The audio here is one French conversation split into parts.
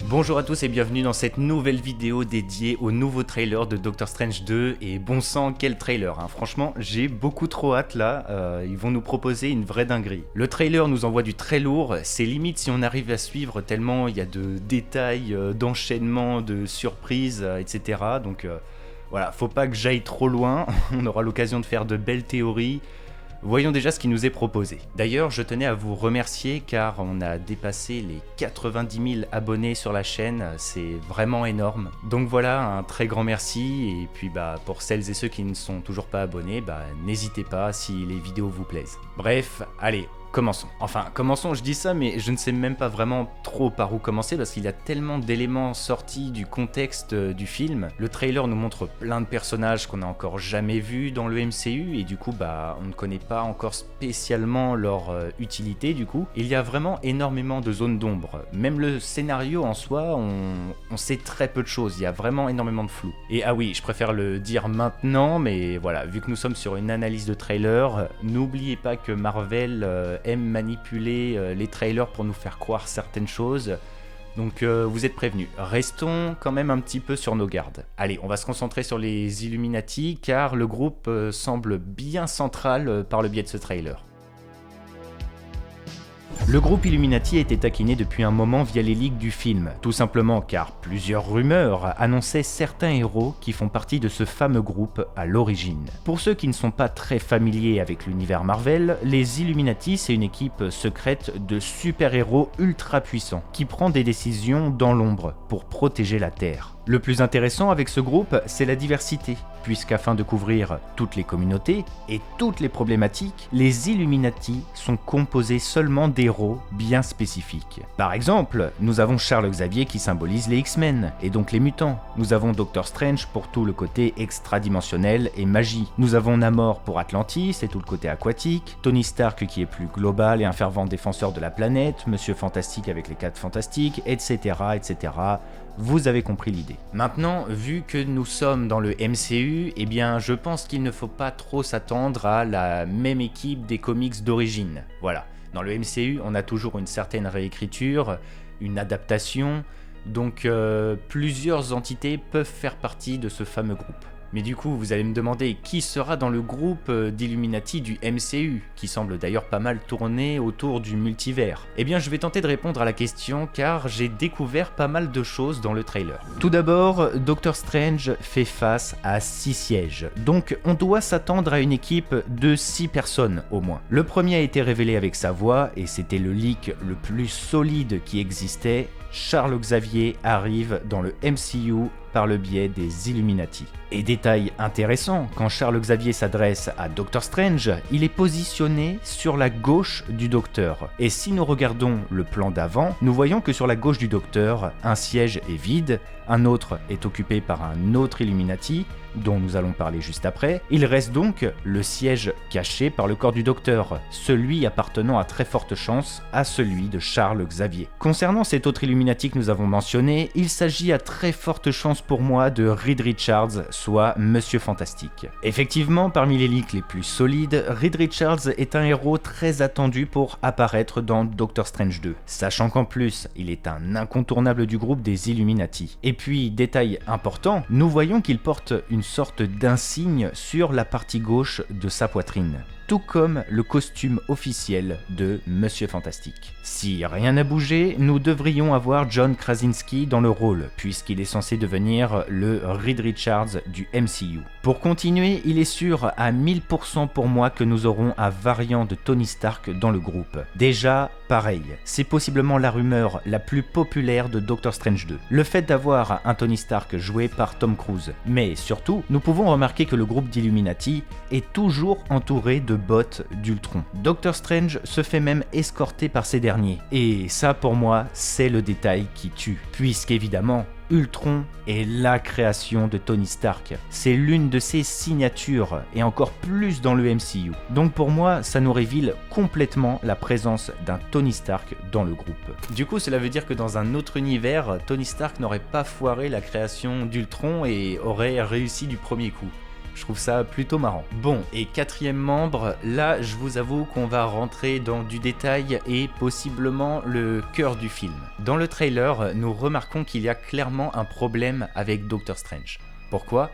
Bonjour à tous et bienvenue dans cette nouvelle vidéo dédiée au nouveau trailer de Doctor Strange 2 et bon sang quel trailer hein. Franchement j'ai beaucoup trop hâte là, ils vont nous proposer une vraie dinguerie. Le trailer nous envoie du très lourd, c'est limite si on arrive à suivre tellement il y a de détails, d'enchaînements, de surprises, etc. Donc voilà, faut pas que j'aille trop loin, on aura l'occasion de faire de belles théories. Voyons déjà ce qui nous est proposé. D'ailleurs, je tenais à vous remercier car on a dépassé les 90 000 abonnés sur la chaîne, c'est vraiment énorme. Donc voilà, un très grand merci et puis pour celles et ceux qui ne sont toujours pas abonnés, n'hésitez pas si les vidéos vous plaisent. Bref, allez, commençons. Enfin, commençons, je dis ça, mais je ne sais même pas vraiment trop par où commencer parce qu'il y a tellement d'éléments sortis du contexte du film. Le trailer nous montre plein de personnages qu'on n'a encore jamais vus dans le MCU et du coup, on ne connaît pas encore spécialement leur utilité du coup. Il y a vraiment énormément de zones d'ombre. Même le scénario en soi, on sait très peu de choses. Il y a vraiment énormément de flou. Et ah oui, je préfère le dire maintenant, mais voilà, vu que nous sommes sur une analyse de trailer, n'oubliez pas que Marvel aime manipuler les trailers pour nous faire croire certaines choses. Donc vous êtes prévenus. Restons quand même un petit peu sur nos gardes. Allez, on va se concentrer sur les Illuminati car le groupe semble bien central par le biais de ce trailer. Le groupe Illuminati a été taquiné depuis un moment via les leaks du film, tout simplement car plusieurs rumeurs annonçaient certains héros qui font partie de ce fameux groupe à l'origine. Pour ceux qui ne sont pas très familiers avec l'univers Marvel, les Illuminati c'est une équipe secrète de super-héros ultra puissants qui prend des décisions dans l'ombre pour protéger la Terre. Le plus intéressant avec ce groupe, c'est la diversité, puisqu'afin de couvrir toutes les communautés et toutes les problématiques, les Illuminati sont composés seulement d'héros bien spécifiques. Par exemple, nous avons Charles Xavier qui symbolise les X-Men, et donc les mutants. Nous avons Doctor Strange pour tout le côté extradimensionnel et magie. Nous avons Namor pour Atlantis et tout le côté aquatique, Tony Stark qui est plus global et un fervent défenseur de la planète, Monsieur Fantastique avec les 4 Fantastiques, etc. etc. Vous avez compris l'idée. Maintenant, vu que nous sommes dans le MCU, je pense qu'il ne faut pas trop s'attendre à la même équipe des comics d'origine. Voilà, dans le MCU, on a toujours une certaine réécriture, une adaptation, donc plusieurs entités peuvent faire partie de ce fameux groupe. Mais du coup, vous allez me demander qui sera dans le groupe d'Illuminati du MCU, qui semble d'ailleurs pas mal tourner autour du multivers. Eh bien, je vais tenter de répondre à la question car j'ai découvert pas mal de choses dans le trailer. Tout d'abord, Doctor Strange fait face à 6 sièges, donc on doit s'attendre à une équipe de 6 personnes au moins. Le premier a été révélé avec sa voix et c'était le leak le plus solide qui existait. Charles Xavier arrive dans le MCU par le biais des Illuminati. Et détail intéressant, quand Charles Xavier s'adresse à Doctor Strange, il est positionné sur la gauche du Docteur. Et si nous regardons le plan d'avant, nous voyons que sur la gauche du Docteur, un siège est vide, un autre est occupé par un autre Illuminati, dont nous allons parler juste après. Il reste donc le siège caché par le corps du Docteur, celui appartenant à très forte chance à celui de Charles Xavier. Concernant cet autre Illuminati que nous avons mentionné, il s'agit à très forte chance pour moi de Reed Richards, soit Monsieur Fantastique. Effectivement, parmi les leaks les plus solides, Reed Richards est un héros très attendu pour apparaître dans Doctor Strange 2, sachant qu'en plus, il est un incontournable du groupe des Illuminati. Et puis, détail important, nous voyons qu'il porte une sorte d'insigne sur la partie gauche de sa poitrine, tout comme le costume officiel de Monsieur Fantastique. Si rien n'a bougé, nous devrions avoir John Krasinski dans le rôle, puisqu'il est censé devenir le Reed Richards du MCU. Pour continuer, il est sûr à 1000% pour moi que nous aurons un variant de Tony Stark dans le groupe. Déjà, pareil, c'est possiblement la rumeur la plus populaire de Doctor Strange 2. Le fait d'avoir un Tony Stark joué par Tom Cruise. Mais surtout, nous pouvons remarquer que le groupe d'Illuminati est toujours entouré de bots d'Ultron. Doctor Strange se fait même escorter par ces derniers. Et ça pour moi, c'est le détail qui tue. Puisqu'évidemment, Ultron est la création de Tony Stark. C'est l'une de ses signatures, et encore plus dans le MCU. Donc pour moi, ça nous révèle complètement la présence d'un Tony Stark dans le groupe. Du coup, cela veut dire que dans un autre univers, Tony Stark n'aurait pas foiré la création d'Ultron et aurait réussi du premier coup. Je trouve ça plutôt marrant. Bon, et quatrième membre, là je vous avoue qu'on va rentrer dans du détail et possiblement le cœur du film. Dans le trailer, nous remarquons qu'il y a clairement un problème avec Doctor Strange. Pourquoi ?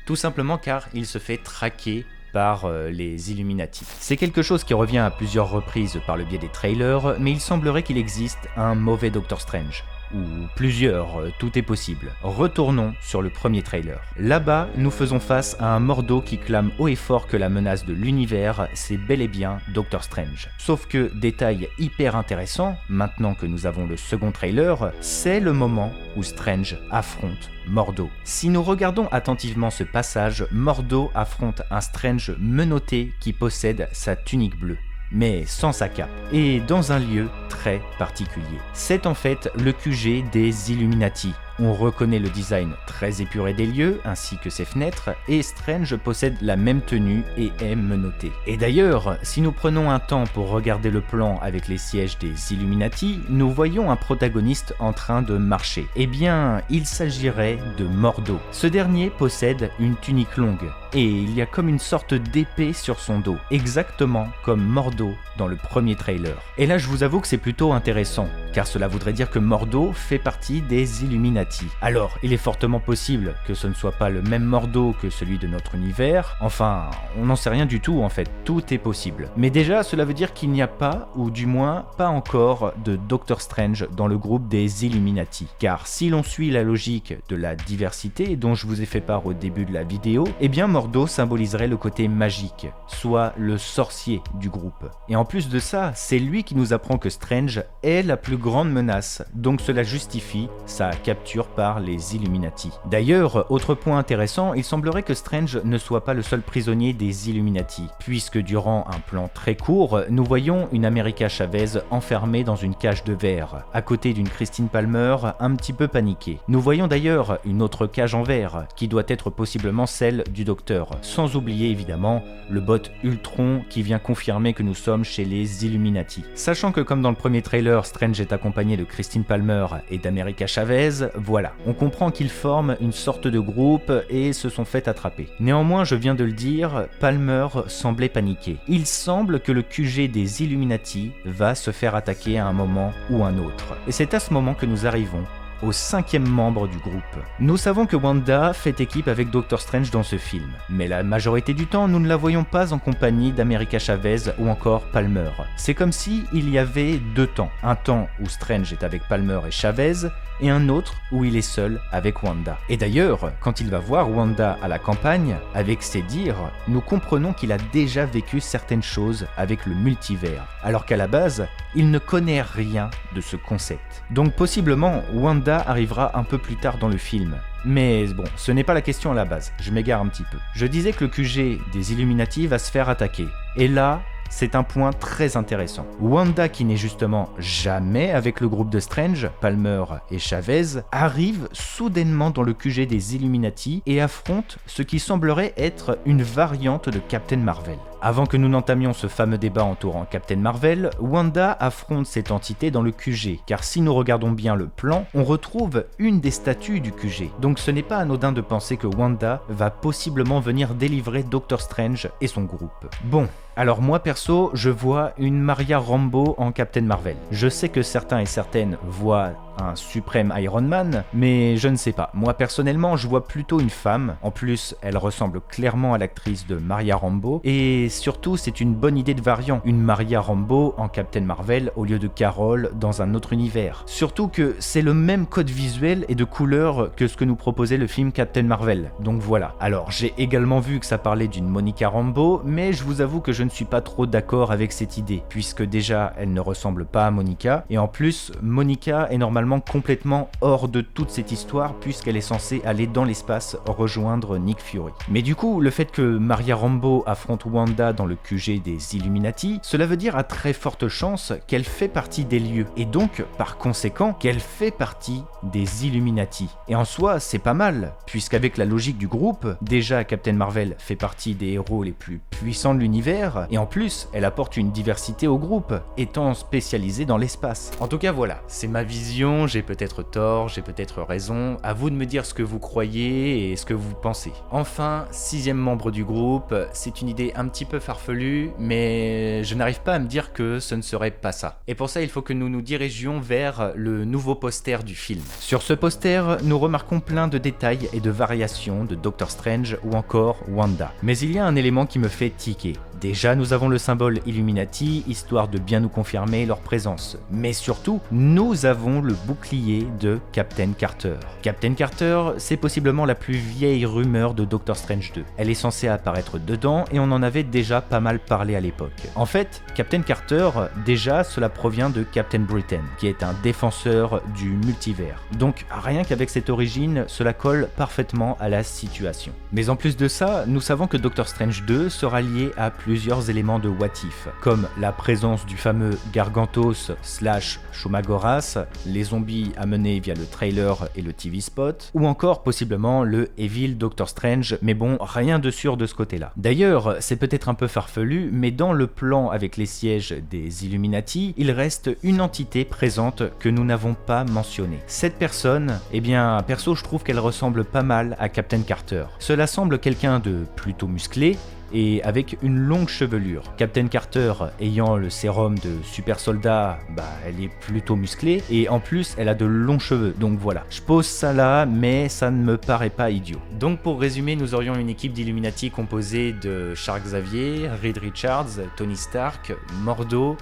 Tout simplement car il se fait traquer par les Illuminati. C'est quelque chose qui revient à plusieurs reprises par le biais des trailers, mais il semblerait qu'il existe un mauvais Doctor Strange. Ou plusieurs, tout est possible. Retournons sur le premier trailer. Là-bas, nous faisons face à un Mordo qui clame haut et fort que la menace de l'univers, c'est bel et bien Doctor Strange. Sauf que, détail hyper intéressant, maintenant que nous avons le second trailer, c'est le moment où Strange affronte Mordo. Si nous regardons attentivement ce passage, Mordo affronte un Strange menotté qui possède sa tunique bleue, mais sans sa cape, et dans un lieu très particulier. C'est en fait le QG des Illuminati. On reconnaît le design très épuré des lieux, ainsi que ses fenêtres, et Strange possède la même tenue et est menotté. Et d'ailleurs, si nous prenons un temps pour regarder le plan avec les sièges des Illuminati, nous voyons un protagoniste en train de marcher. Eh bien, il s'agirait de Mordo. Ce dernier possède une tunique longue, et il y a comme une sorte d'épée sur son dos, exactement comme Mordo dans le premier trailer. Et là, je vous avoue que c'est plutôt intéressant, car cela voudrait dire que Mordo fait partie des Illuminati. Alors, il est fortement possible que ce ne soit pas le même Mordo que celui de notre univers, enfin, on n'en sait rien du tout en fait, tout est possible. Mais déjà, cela veut dire qu'il n'y a pas, ou du moins pas encore, de Doctor Strange dans le groupe des Illuminati. Car si l'on suit la logique de la diversité dont je vous ai fait part au début de la vidéo, eh bien Mordo symboliserait le côté magique, soit le sorcier du groupe. Et en plus de ça, c'est lui qui nous apprend que Strange est la plus grande menace, donc cela justifie sa capture par les Illuminati. D'ailleurs, autre point intéressant, il semblerait que Strange ne soit pas le seul prisonnier des Illuminati, puisque durant un plan très court, nous voyons une America Chavez enfermée dans une cage de verre, à côté d'une Christine Palmer un petit peu paniquée. Nous voyons d'ailleurs une autre cage en verre, qui doit être possiblement celle du docteur, sans oublier évidemment le bot Ultron qui vient confirmer que nous sommes chez les Illuminati. Sachant que comme dans le premier trailer, Strange est accompagné de Christine Palmer et d'America Chavez, voilà, on comprend qu'ils forment une sorte de groupe et se sont fait attraper. Néanmoins, je viens de le dire, Palmer semblait paniqué. Il semble que le QG des Illuminati va se faire attaquer à un moment ou un autre. Et c'est à ce moment que nous arrivons au cinquième membre du groupe. Nous savons que Wanda fait équipe avec Doctor Strange dans ce film, mais la majorité du temps, nous ne la voyons pas en compagnie d'America Chavez ou encore Palmer. C'est comme si il y avait deux temps. Un temps où Strange est avec Palmer et Chavez, et un autre où il est seul avec Wanda. Et d'ailleurs, quand il va voir Wanda à la campagne, avec ses dires, nous comprenons qu'il a déjà vécu certaines choses avec le multivers, alors qu'à la base, il ne connaît rien de ce concept. Donc possiblement, Wanda arrivera un peu plus tard dans le film. Mais bon, ce n'est pas la question à la base, je m'égare un petit peu. Je disais que le QG des Illuminati va se faire attaquer. Et là, c'est un point très intéressant. Wanda, qui n'est justement jamais avec le groupe de Strange, Palmer et Chavez, arrive soudainement dans le QG des Illuminati et affronte ce qui semblerait être une variante de Captain Marvel. Avant que nous n'entamions ce fameux débat entourant Captain Marvel, Wanda affronte cette entité dans le QG, car si nous regardons bien le plan, on retrouve une des statues du QG. Donc ce n'est pas anodin de penser que Wanda va possiblement venir délivrer Doctor Strange et son groupe. Bon, alors moi perso, je vois une Maria Rambeau en Captain Marvel. Je sais que certains et certaines voient un suprême Iron Man, mais je ne sais pas. Moi personnellement, je vois plutôt une femme. En plus, elle ressemble clairement à l'actrice de Maria Rambeau, et surtout, c'est une bonne idée de variant. Une Maria Rambeau en Captain Marvel au lieu de Carol dans un autre univers. Surtout que c'est le même code visuel et de couleur que ce que nous proposait le film Captain Marvel. Donc voilà. Alors, j'ai également vu que ça parlait d'une Monica Rambeau, mais je vous avoue que je ne suis pas trop d'accord avec cette idée, puisque déjà, elle ne ressemble pas à Monica, et en plus, Monica est normalement complètement hors de toute cette histoire, puisqu'elle est censée aller dans l'espace rejoindre Nick Fury. Mais du coup, le fait que Maria Rambeau affronte Wanda dans le QG des Illuminati, cela veut dire à très forte chance qu'elle fait partie des lieux, et donc, par conséquent, qu'elle fait partie des Illuminati. Et en soi, c'est pas mal, puisqu'avec la logique du groupe, déjà Captain Marvel fait partie des héros les plus puissants de l'univers, et en plus, elle apporte une diversité au groupe, étant spécialisée dans l'espace. En tout cas, voilà, c'est ma vision Attention, j'ai peut-être tort, j'ai peut-être raison, à vous de me dire ce que vous croyez et ce que vous pensez. Enfin, 6e membre du groupe, c'est une idée un petit peu farfelue, mais je n'arrive pas à me dire que ce ne serait pas ça. Et pour ça, il faut que nous nous dirigions vers le nouveau poster du film. Sur ce poster, nous remarquons plein de détails et de variations de Doctor Strange ou encore Wanda. Mais il y a un élément qui me fait tiquer. Déjà, nous avons le symbole Illuminati, histoire de bien nous confirmer leur présence. Mais surtout, nous avons le bouclier de Captain Carter. Captain Carter, c'est possiblement la plus vieille rumeur de Doctor Strange 2. Elle est censée apparaître dedans et on en avait déjà pas mal parlé à l'époque. En fait, Captain Carter, déjà, cela provient de Captain Britain, qui est un défenseur du multivers. Donc, rien qu'avec cette origine, cela colle parfaitement à la situation. Mais en plus de ça, nous savons que Doctor Strange 2 sera lié à plusieurs éléments de What If, comme la présence du fameux Gargantos / Shumagoras, les zombies amenés via le trailer et le TV spot, ou encore possiblement le Evil Doctor Strange, mais bon, rien de sûr de ce côté-là. D'ailleurs, c'est peut-être un peu farfelu, mais dans le plan avec les sièges des Illuminati, il reste une entité présente que nous n'avons pas mentionnée. Cette personne, eh bien, perso, je trouve qu'elle ressemble pas mal à Captain Carter. Cela semble quelqu'un de plutôt musclé, et avec une longue chevelure. Captain Carter ayant le sérum de super soldat, elle est plutôt musclée et en plus elle a de longs cheveux, donc voilà. Je pose ça là, mais ça ne me paraît pas idiot. Donc pour résumer, nous aurions une équipe d'Illuminati composée de Charles Xavier, Reed Richards, Tony Stark, Mordo,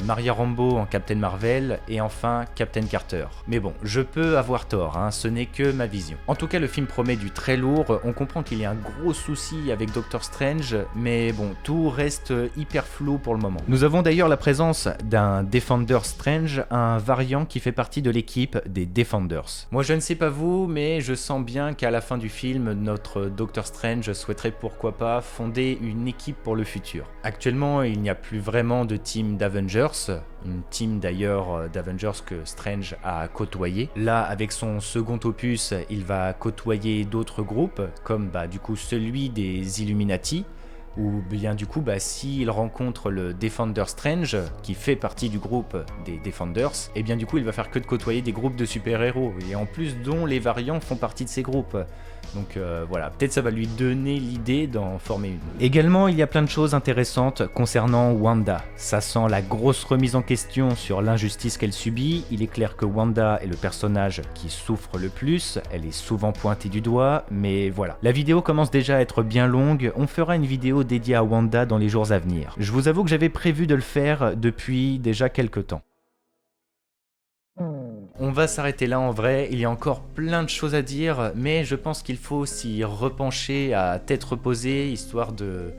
Maria Rambeau en Captain Marvel et enfin Captain Carter. Mais bon, je peux avoir tort, ce n'est que ma vision. En tout cas, le film promet du très lourd, on comprend qu'il y a un gros souci avec Doctor Strange, mais bon, tout reste hyper flou pour le moment. Nous avons d'ailleurs la présence d'un Defender Strange, un variant qui fait partie de l'équipe des Defenders. Moi je ne sais pas vous, mais je sens bien qu'à la fin du film, notre Doctor Strange souhaiterait pourquoi pas fonder une équipe pour le futur. Actuellement, il n'y a plus vraiment de team d'Avengers, une team d'ailleurs d'Avengers que Strange a côtoyé. Là, avec son second opus, il va côtoyer d'autres groupes, comme du coup celui des Illuminati, ou bien du coup s'il rencontre le Defender Strange, qui fait partie du groupe des Defenders, et bien du coup il va faire que de côtoyer des groupes de super-héros, et en plus dont les variants font partie de ces groupes. Donc voilà, peut-être ça va lui donner l'idée d'en former une. Également, il y a plein de choses intéressantes concernant Wanda. Ça sent la grosse remise en question sur l'injustice qu'elle subit. Il est clair que Wanda est le personnage qui souffre le plus, elle est souvent pointée du doigt, mais voilà. La vidéo commence déjà à être bien longue, on fera une vidéo dédiée à Wanda dans les jours à venir. Je vous avoue que j'avais prévu de le faire depuis déjà quelques temps. On va s'arrêter là en vrai, il y a encore plein de choses à dire, mais je pense qu'il faut s'y repencher à tête reposée, histoire de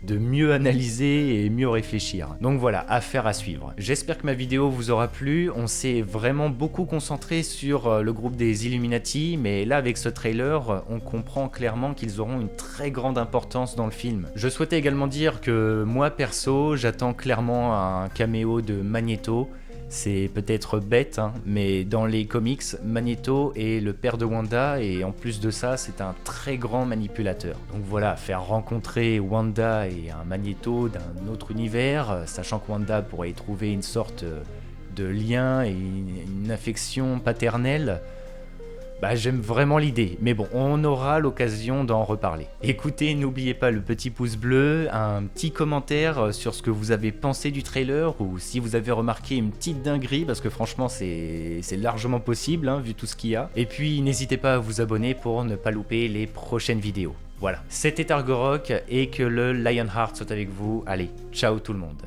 mieux analyser et mieux réfléchir. Donc voilà, affaire à suivre. J'espère que ma vidéo vous aura plu, on s'est vraiment beaucoup concentré sur le groupe des Illuminati, mais là avec ce trailer, on comprend clairement qu'ils auront une très grande importance dans le film. Je souhaitais également dire que moi perso, j'attends clairement un caméo de Magneto. C'est peut-être bête, mais dans les comics, Magneto est le père de Wanda et en plus de ça, c'est un très grand manipulateur. Donc voilà, faire rencontrer Wanda et un Magneto d'un autre univers, sachant que Wanda pourrait y trouver une sorte de lien et une affection paternelle, j'aime vraiment l'idée, mais bon, on aura l'occasion d'en reparler. Écoutez, n'oubliez pas le petit pouce bleu, un petit commentaire sur ce que vous avez pensé du trailer, ou si vous avez remarqué une petite dinguerie, parce que franchement c'est largement possible, vu tout ce qu'il y a. Et puis n'hésitez pas à vous abonner pour ne pas louper les prochaines vidéos. Voilà, c'était Argorock, et que le Lionheart soit avec vous. Allez, ciao tout le monde.